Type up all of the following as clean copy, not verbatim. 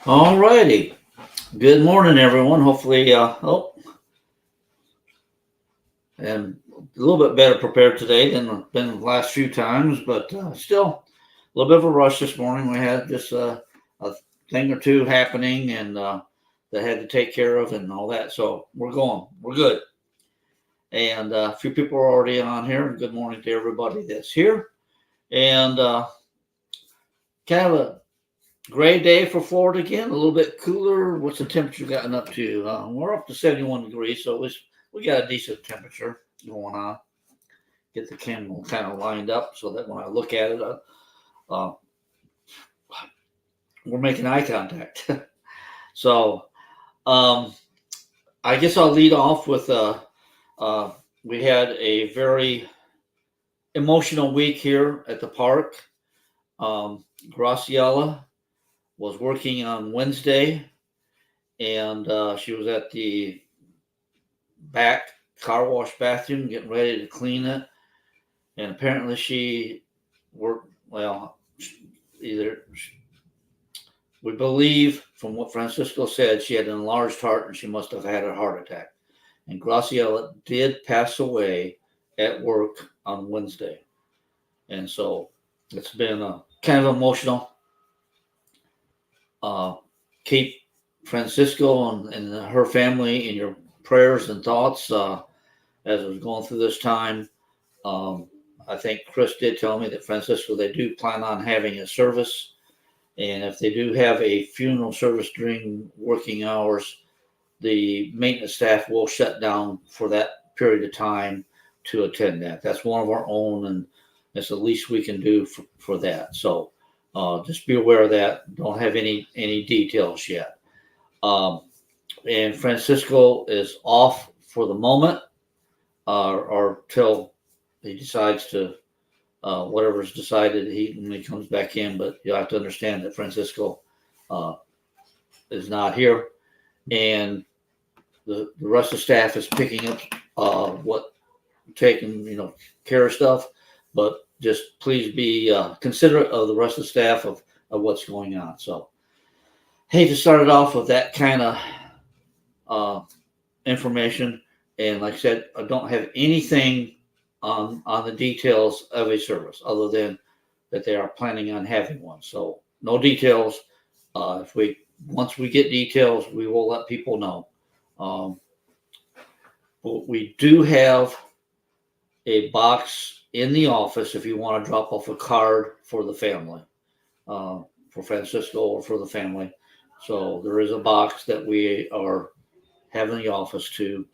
All righty. Good morning, everyone. Hopefully, and a little bit better prepared today than I've been the last few times, but still a little bit of a rush this morning. We had just a thing or two happening and that had to take care of and all that. So we're going. We're good. And a few people are already on here. Good morning to everybody that's here. And kind of a gray day for Florida again, a little bit cooler. What's the temperature gotten up to? We're up to 71 degrees, so we got a decent temperature going on. Get the camera kind of lined up so that when I look at it, uh, we're making eye contact. So um, I guess I'll lead off with uh, we had a very emotional week here at the park. Graciela was working on Wednesday, and she was at the back car wash bathroom getting ready to clean it. And apparently she worked, well, either we believe from what Francisco said, she had an enlarged heart and she must have had a heart attack. And Graciela did pass away at work on Wednesday. And so it's been kind of emotional. Uh, keep Francisco and her family in your prayers and thoughts as I was going through this time. Um, I think Chris did tell me that Francisco, they do plan on having a service. And if they do have a funeral service during working hours, the maintenance staff will shut down for that period of time to attend that. That's one of our own, and that's the least we can do for that. So just be aware of that. Don't have any details yet. Um, and Francisco is off for the moment, or till he decides to whatever's decided when he comes back in. But you have to understand that Francisco uh, is not here, and the rest of the staff is picking up what taking care of stuff. But just please be considerate of the rest of the staff of what's going on. So hate to start it off with that kind of uh, information. And like I said, I don't have anything on the details of a service other than that they are planning on having one. So no details. If we once we get details, we will let people know. Um, but we do have a box in the office if you want to drop off a card for the family, uh, for Francisco or for the family. So there is a box that we are having the office to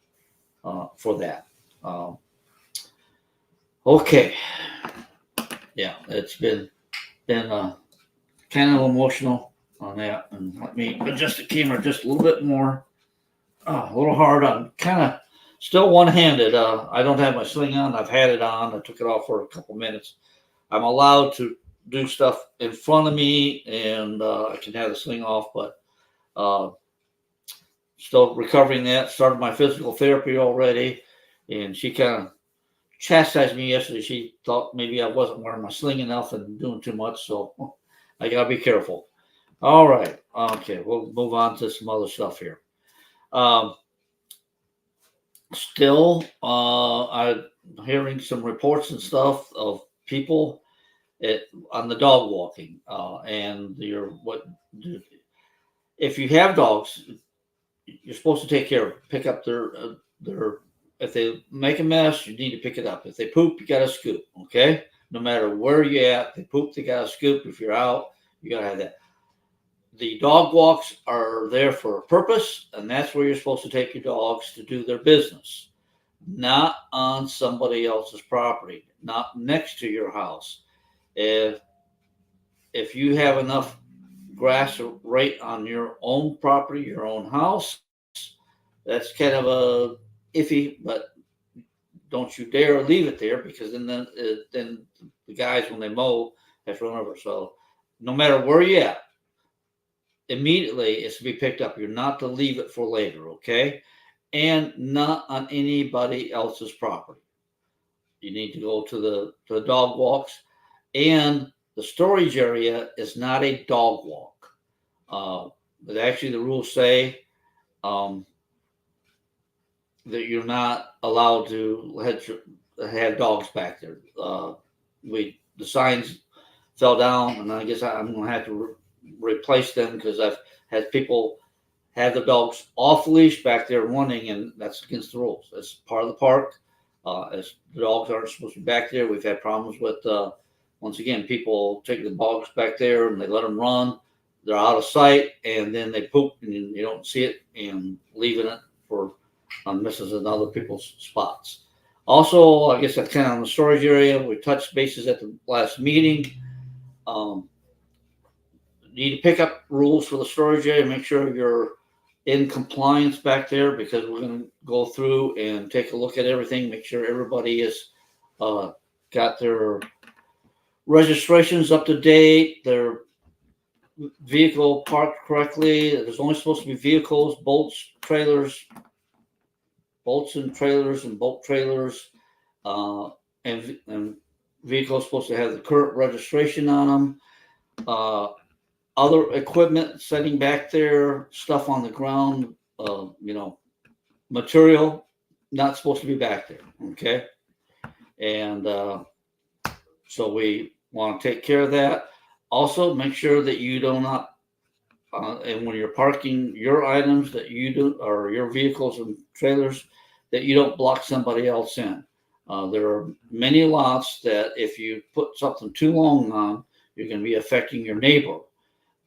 for that. Um, okay, yeah, it's been kind of emotional on that. And let me adjust the camera just a little bit more. A little hard. I'm kind of still one-handed. I don't have my sling on. I've had it on. I took it off for a couple minutes. I'm allowed to do stuff in front of me, and I can have the sling off, but uh, still recovering that. Started my physical therapy already, and she kind of chastised me yesterday. She thought maybe I wasn't wearing my sling enough and doing too much, so I gotta be careful. All right, okay, we'll move on to some other stuff here. Um, Still, I'm hearing some reports and stuff of people at, on the dog walking, and your what if you have dogs, you're supposed to take care of, pick up their. If they make a mess, you need to pick it up. If they poop, you got to scoop. Okay, no matter where you at, they poop, they got to scoop. If you're out, you got to have that. The dog walks are there for a purpose, and that's where you're supposed to take your dogs to do their business, not on somebody else's property, not next to your house. If if you have enough grass right on your own property, your own house, that's kind of a iffy. But don't you dare leave it there because then the guys when they mow have to run over. So no matter where you at, immediately it's to be picked up. You're not to leave it for later, okay? And not on anybody else's property. You need to go to the dog walks, and the storage area is not a dog walk. Uh, but actually the rules say um, that you're not allowed to have dogs back there. The signs fell down, and I guess I'm going to have to replace them because I've had people have the dogs off leash back there running, and that's against the rules. That's part of the park. As the dogs aren't supposed to be back there. We've had problems with once again people take the dogs back there and they let them run. They're out of sight, and then they poop, and you don't see it, and leaving it for misses in other people's spots. Also, I guess that's kind of on the storage area. We touched bases at the last meeting. Um, Need to pick up rules for the storage area. Make sure you're in compliance back there because we're going to go through and take a look at everything. Make sure everybody is got their registrations up to date, their vehicle parked correctly. There's only supposed to be vehicles, bolts and trailers, and boat trailers, and vehicles supposed to have the current registration on them. Other equipment sitting back there, stuff on the ground, material not supposed to be back there. Okay, and so we want to take care of that. Also, make sure that you do not, and when you're parking your items that you do, or your vehicles and trailers, that you don't block somebody else in. There are many lots that if you put something too long on, you're going to be affecting your neighbor.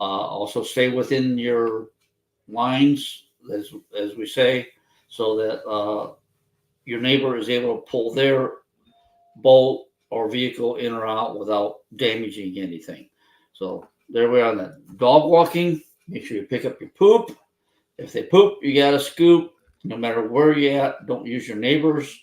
Also, stay within your lines, as we say, so that your neighbor is able to pull their boat or vehicle in or out without damaging anything. So there we are on that. Dog walking, make sure you pick up your poop. If they poop, you got to scoop. No matter where you're at, don't use your neighbors.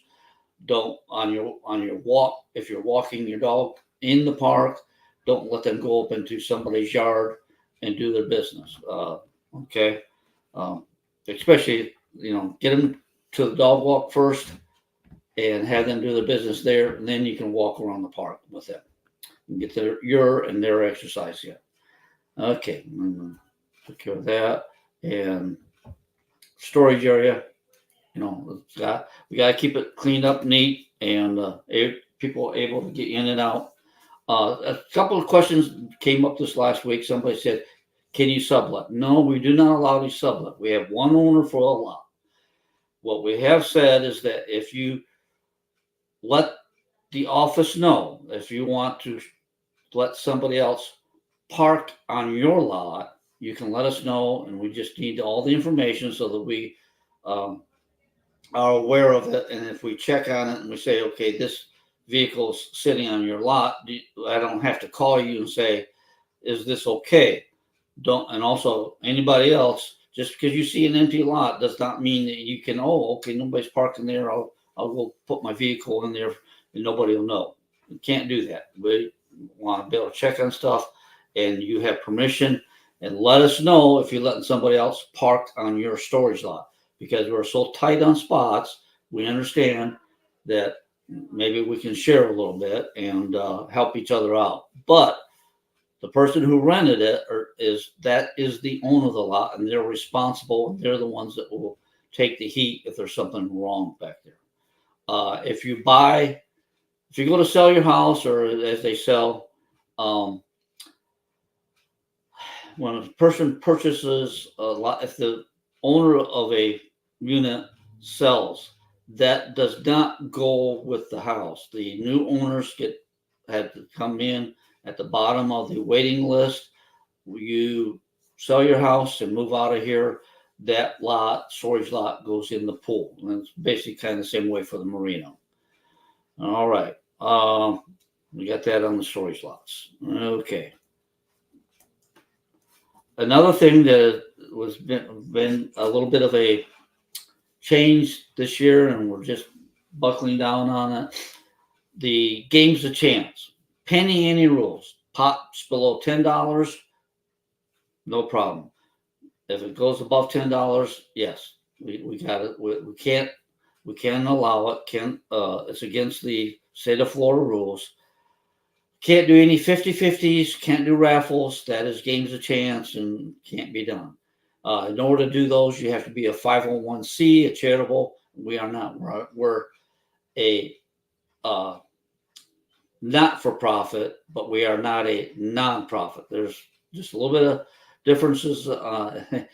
Don't on your walk. If you're walking your dog in the park, don't let them go up into somebody's yard and do their business. Okay, especially get them to the dog walk first and have them do their business there, and then you can walk around the park with them and get their exercise in. Okay, take care of that. And storage area, we got to keep it cleaned up, neat, and people are able to get in and out. A couple of questions came up this last week. Somebody said, "Can you sublet?" No, we do not allow you sublet. We have one owner for a lot. What we have said is that if you let the office know, if you want to let somebody else park on your lot, you can let us know, and we just need all the information so that we are aware of it. And if we check on it and we say, okay, this vehicle's sitting on your lot, I don't have to call you and say, is this okay? And also anybody else, just because you see an empty lot does not mean that you can, okay, nobody's parking there, I'll go put my vehicle in there and nobody will know. You can't do that. We want to be able to check on stuff, and you have permission, and let us know if you're letting somebody else park on your storage lot, because we're so tight on spots. We understand that maybe we can share a little bit and help each other out. But the person who rented it is the owner of the lot, and they're responsible, and they're the ones that will take the heat if there's something wrong back there. If you go to sell your house, or as they sell, when a person purchases a lot, if the owner of a unit sells, that does not go with the house. The new owners had to come in at the bottom of the waiting list. You sell your house and move out of here, that storage lot goes in the pool. And it's basically kind of the same way for the marina. All right. We got that on the storage lots. Okay. Another thing that was been a little bit of a change this year, and we're just buckling down on it. The games of chance, penny ante rules. Pops below $10, no problem. If it goes above $10, yes, we got it. We can't allow it. It's against the state of Florida rules. Can't do any 50-50s, can't do raffles. That is games of chance and can't be done. In order to do those, you have to be a 501c, a charitable. We are not. We're a not for profit, but we are not a non-profit. There's just a little bit of differences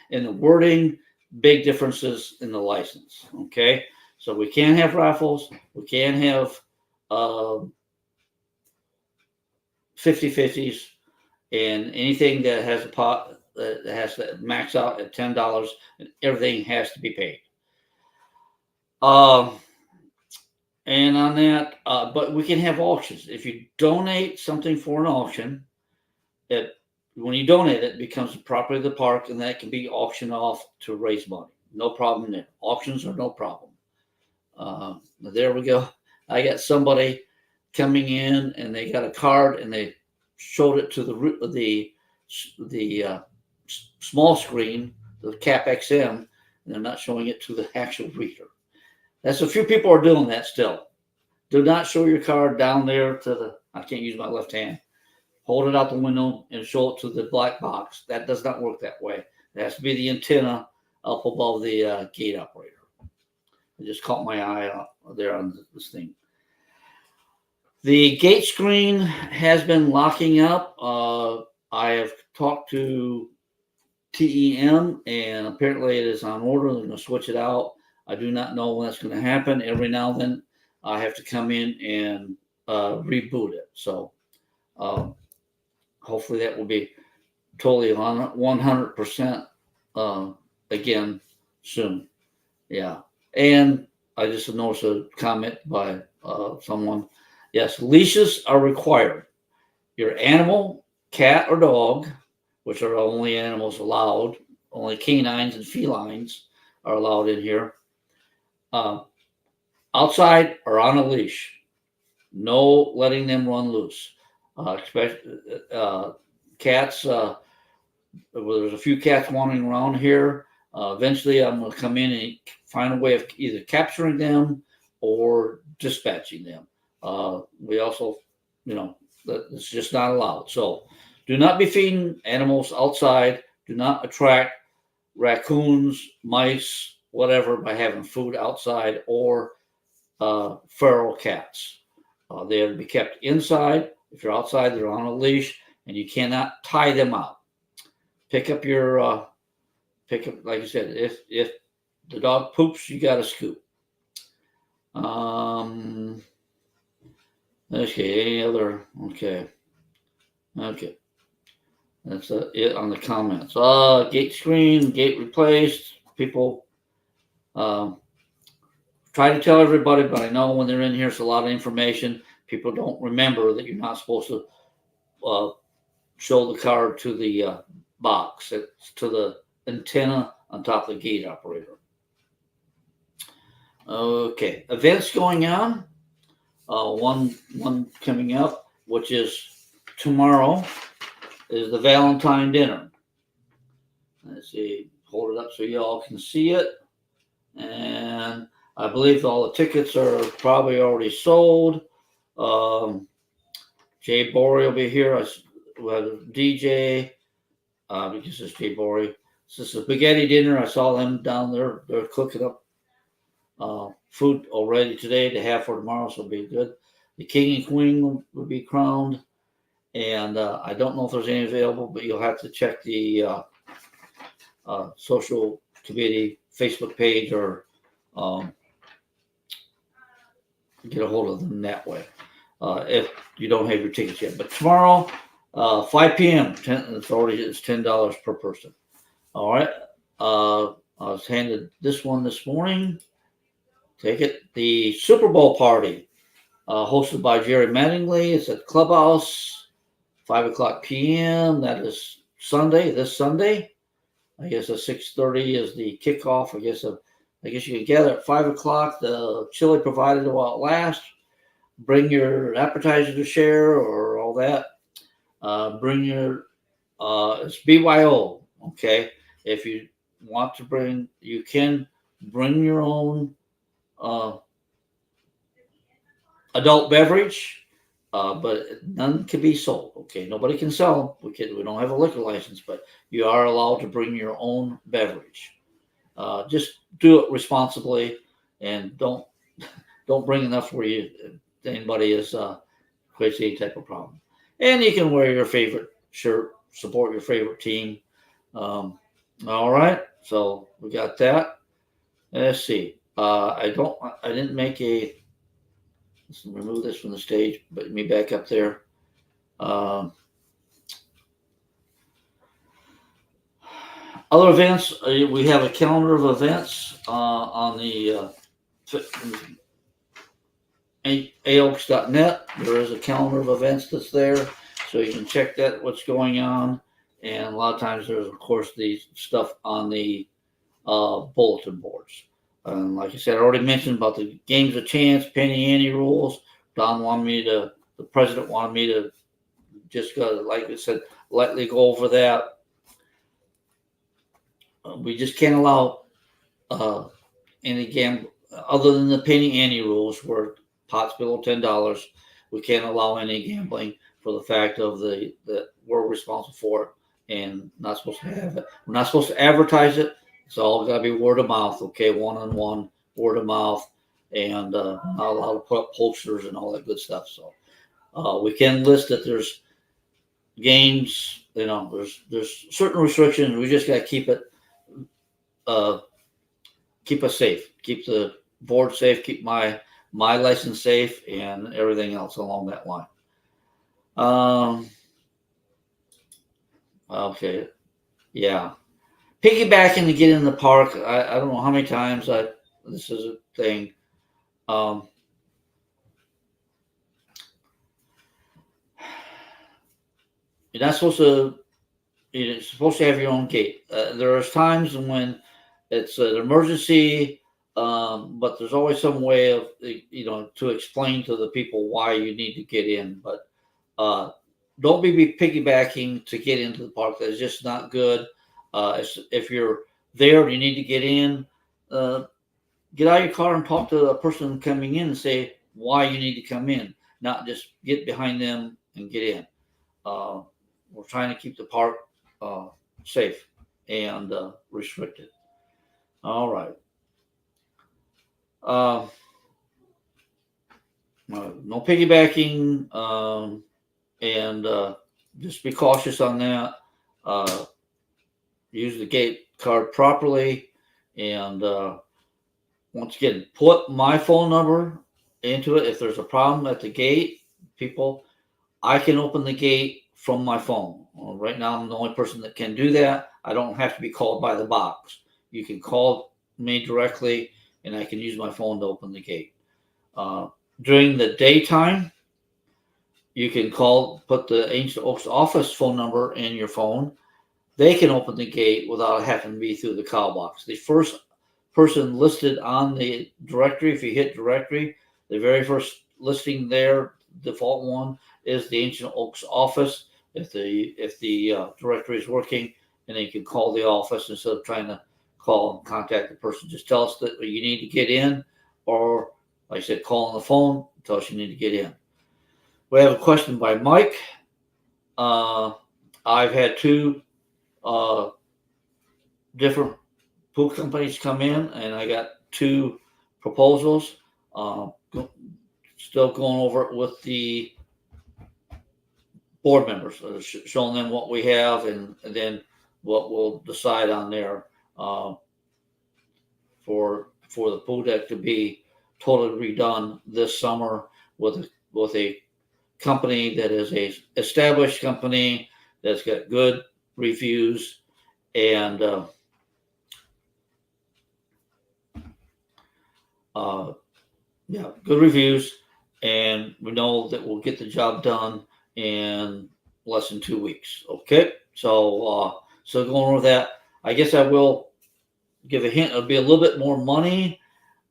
in the wording, big differences in the license. Okay, so we can't have raffles, we can't have 50-50s, and anything that has a pot that has to max out at $10, and everything has to be paid. And on that, but we can have auctions. If you donate something for an auction, when you donate it, becomes the property of the park, and that can be auctioned off to raise money. No problem there. Auctions are no problem. There we go. I got somebody coming in, and they got a card, and they showed it to the small screen, the Cap XM, and they're not showing it to the actual reader. That's a few people are doing that still. Do not show your card down there to the, I can't use my left hand. Hold it out the window and show it to the black box. That does not work that way. It has to be the antenna up above the gate operator. I just caught my eye there on this thing. The gate screen has been locking up. I have talked to TEM, and apparently it is on order. They're going to switch it out. I do not know when that's going to happen. Every now and then I have to come in and reboot it. So hopefully that will be totally on 100% again soon. Yeah. And I just noticed a comment by someone. Yes, leashes are required. Your animal, cat or dog, which are the only animals allowed, only canines and felines are allowed in here. Outside or on a leash. No letting them run loose. Cats, there's a few cats wandering around here. Eventually, I'm going to come in and find a way of either capturing them or dispatching them. We also, it's just not allowed. So do not be feeding animals outside. Do not attract raccoons, mice, whatever, by having food outside or feral cats. They are to be kept inside. If you're outside, they're on a leash, and you cannot tie them out. Pick up, like I said, if the dog poops, you got to scoop. Okay, any other? Okay. That's it on the comments. Gate screen, gate replaced. People try to tell everybody, but I know when they're in here, it's a lot of information. People don't remember that you're not supposed to show the card to the box. It's to the antenna on top of the gate operator. Okay, events going on. One coming up, which is tomorrow, is the Valentine dinner. Let's see, hold it up so y'all can see it. And I believe all the tickets are probably already sold. Jay Borey will be here. We have DJ, because it's Jay Borey. This is a spaghetti dinner. I saw them down there. They're cooking up food already today to have for tomorrow, so it'll be good. The king and queen will be crowned. And I don't know if there's any available, but you'll have to check the social committee Facebook page or get a hold of them that way if you don't have your tickets yet. But tomorrow, 5 p.m., it's $10 per person. All right. I was handed this one this morning. Take it. The Super Bowl party, hosted by Jerry Mattingly. It's at Clubhouse, 5:00 p.m. That is this Sunday. I guess at 6:30 is the kickoff. I guess you can gather at 5:00. The chili provided will outlast. Bring your appetizer to share or all that. Bring your it's BYO. Okay, if you want to bring, you can bring your own adult beverage. but none can be sold. Okay, nobody can sell them. We don't have a liquor license, but you are allowed to bring your own beverage. Just do it responsibly, and don't bring enough where anybody is creates any type of problem. And you can wear your favorite shirt, support your favorite team. All right, so we got that. Let's see. I didn't make a. Let's remove this from the stage. But me back up there. Um, Other events. We have a calendar of events on the aoaks.net. There is a calendar of events that's there, so you can check that what's going on. And a lot of times there's of course the stuff on the bulletin boards. Like I said, I already mentioned about the games of chance, penny ante rules. The president wanted me to just like I said, lightly go over that. We just can't allow any gamble other than the penny ante rules where pots below $10. We can't allow any gambling for the fact of that we're responsible for it and not supposed to have it. We're not supposed to advertise it. It's all got to be word of mouth. Okay, one-on-one, word of mouth, and not allowed to put up posters and all that good stuff. So we can list that there's games. There's certain restrictions. We just got to keep us safe, keep the board safe, keep my license safe, and everything else along that line. Okay, yeah, piggybacking to get in the park. I don't know how many times this is a thing. You're not supposed to. You're supposed to have your own gate. There are times when it's an emergency, but there's always some way of to explain to the people why you need to get in. But don't be piggybacking to get into the park. That's just not good. If you're there and you need to get in, get out of your car and talk to the person coming in and say why you need to come in, not just get behind them and get in. We're trying to keep the park safe and restricted. All right. No piggybacking, and just be cautious on that. Use the gate card properly, and once again, put my phone number into it. If there's a problem at the gate, people, I can open the gate from my phone. Well, right now, I'm the only person that can do that. I don't have to be called by the box. You can call me directly, and I can use my phone to open the gate. During the daytime, you can put the Ancient Oaks office phone number in your phone. They can open the gate without having to be through the call box. The first person listed on the directory, if you hit directory, the very first listing there, default one, is the Ancient Oaks office. If the directory is working, and then you can call the office instead of trying to call and contact the person. Just tell us that you need to get in, or like I said, call on the phone, tell us you need to get in. We have a question by Mike. I've had two different pool companies come in, and I got two proposals. Still going over it with the board members, showing them what we have, and then what we'll decide on there for the pool deck to be totally redone this summer with a company that is a established company that's got good reviews and good reviews, and we know that we'll get the job done in less than 2 weeks. Okay, so going over that, I guess I will give a hint. It'll be a little bit more money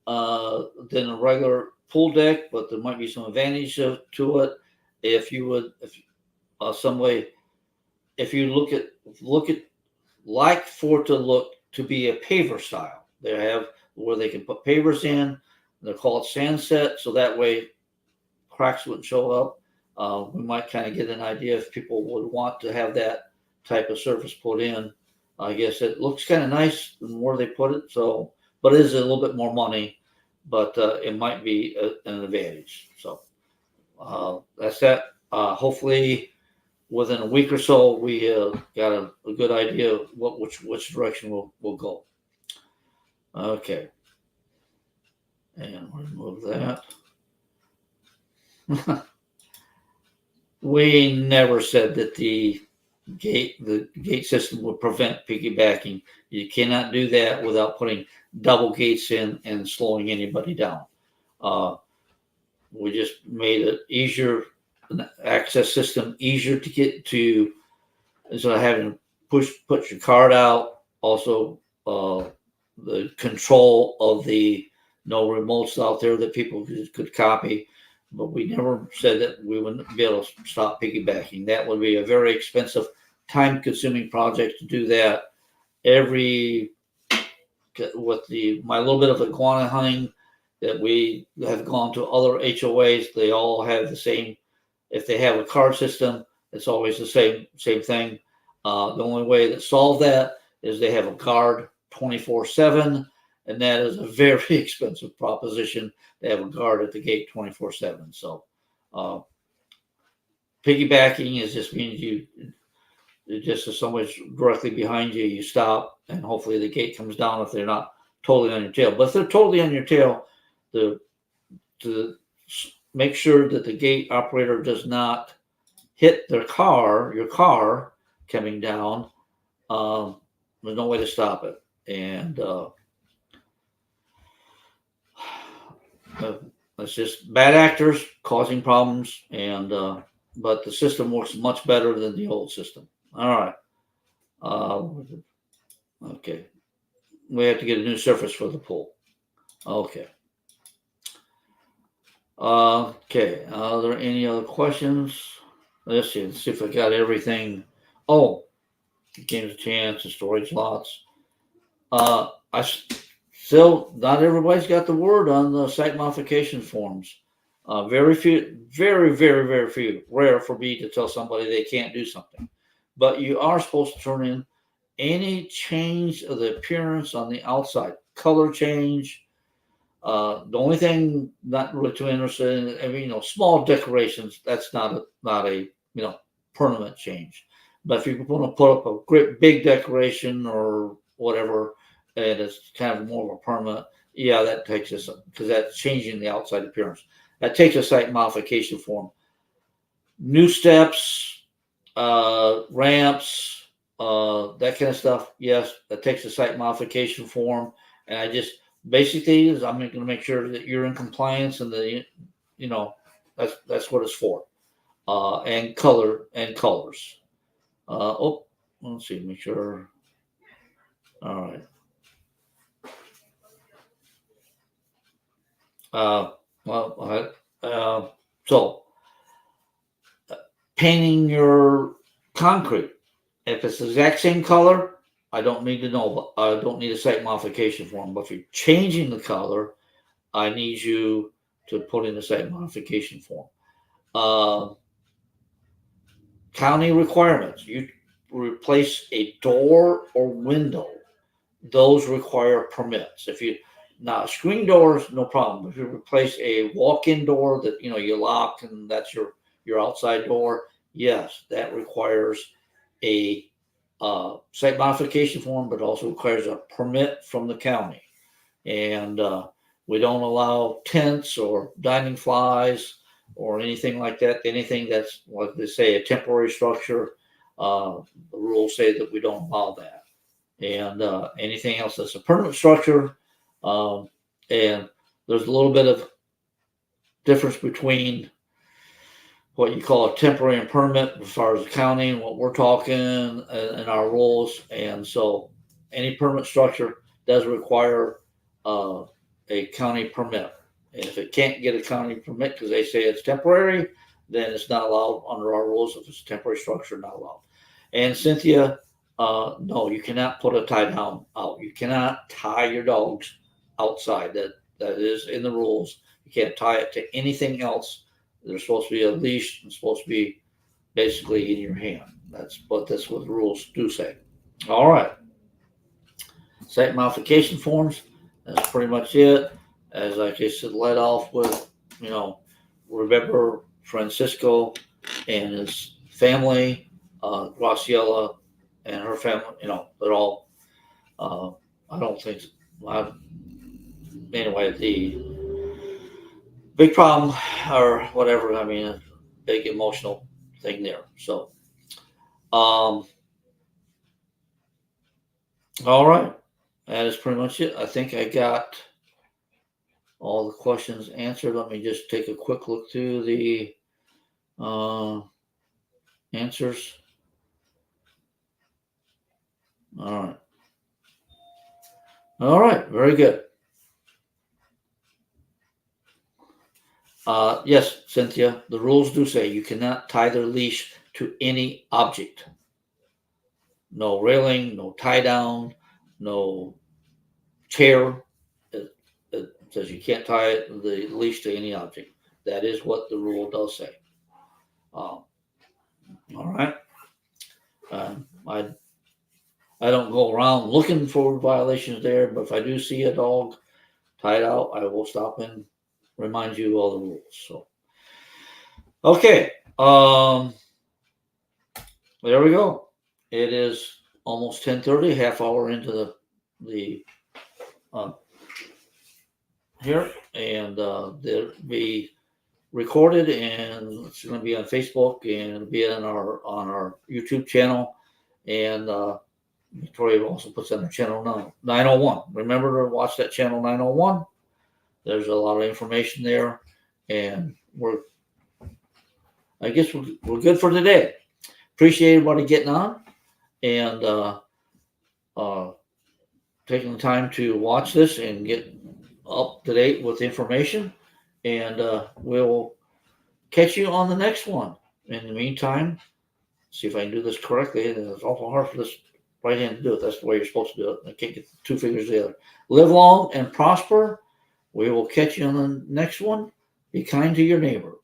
than a regular pool deck, but there might be some advantage to it if you look at like for it to look to be a paver style. They have where they can put pavers in. They're called sand set, so that way cracks wouldn't show up. We might kind of get an idea if people would want to have that type of surface put in. I guess it looks kind of nice where they put it. So, but it is a little bit more money, but it might be an advantage. So that's that. Hopefully, within a week or so, we got a good idea of which direction we'll go. Okay, and we'll remove that. We never said that the gate system would prevent piggybacking. You cannot do that without putting double gates in and slowing anybody down. Uh, we just made it easier, an access system easier to get to, instead of having to put your card out. Also, the control of the no remotes out there that people could copy. But we never said that we wouldn't be able to stop piggybacking. That would be a very expensive, time-consuming project to do that. Every with my little bit of iguana hunting that we have gone to other HOAs, they all have the same. If they have a card system, it's always the same thing. The only way that solve that is they have a guard 24/7, and that is a very expensive proposition. They have a guard at the gate 24/7. So, piggybacking is just means just if somebody's directly behind you, you stop, and hopefully the gate comes down if they're not totally on your tail. But if they're totally on your tail, to make sure that the gate operator does not hit your car coming down, there's no way to stop it. And it's just bad actors causing problems, and but the system works much better than the old system. All right. Okay. We have to get a new surface for the pool. Okay. Okay. Are there any other questions? Let's see. Let's see if I got everything. Oh, games of chance and storage lots. I still, not everybody's got the word on the site modification forms. Very few, very few, rare for me to tell somebody they can't do something. But you are supposed to turn in any change of the appearance on the outside, color change. The only thing not really too interested in, I mean, small decorations. That's not a permanent change. But if you want to put up a great big decoration or whatever, and it's kind of more of a permanent, yeah, that takes us, because that's changing the outside appearance. That takes a site modification form. New steps, ramps, that kind of stuff. Yes, that takes a site modification form. And I just basically is I'm going to make sure that you're in compliance, and that's what it's for. And colors. Let's see, make sure. All right. So painting your concrete. If it's the exact same color, I don't need to know. I don't need a site modification form. But if you're changing the color, I need you to put in a site modification form. County requirements. You replace a door or window. Those require permits. Now, screen doors, no problem. If you replace a walk-in door that you lock and that's your outside door, yes, that requires a site modification form, but also requires a permit from the county. And we don't allow tents or dining flies or anything like that. Anything that's, like they say, a temporary structure. The rules say that we don't allow that. And anything else that's a permanent structure. And there's a little bit of difference between what you call a temporary and permanent as far as accounting, what we're talking, and our rules. And so any permanent structure does require a county permit. And if it can't get a county permit because they say it's temporary, then it's not allowed under our rules. If it's a temporary structure, not allowed. And Cynthia, no, you cannot put a tie down out. You cannot tie your dogs outside. That is in the rules. You can't tie it to anything else There's supposed to be a leash. It's supposed to be basically in your hand. That's what the rules do say. All right. Site modification forms. That's pretty much it. As like I said, let off with, remember Francisco and his family, Graciela and her family, they're all, I don't think, anyway, the big problem or whatever, I mean, a big emotional thing there. So, all right. That is pretty much it. I think I got all the questions answered. Let me just take a quick look through the answers. All right. All right. Very good. Yes, Cynthia, the rules do say you cannot tie their leash to any object. No railing, no tie down, no chair. It says you can't tie the leash to any object. That is what the rule does say. All right. I don't go around looking for violations there, but if I do see a dog tied out, I will stop and remind you all the rules. So, okay. There we go. It is almost 10:30, half hour into the here, and they'll be recorded, and it's going to be on Facebook and it'll be on our YouTube channel, and Victoria also puts on the channel 901. Remember to watch that channel 901. There's a lot of information there, and I guess we're good for today. Appreciate everybody getting on and taking the time to watch this and get up to date with information. And we'll catch you on the next one. In the meantime, see if I can do this correctly. It's awful hard for this right hand to do it. That's the way you're supposed to do it. I can't get the two fingers together. Live long and prosper. We will catch you on the next one. Be kind to your neighbor.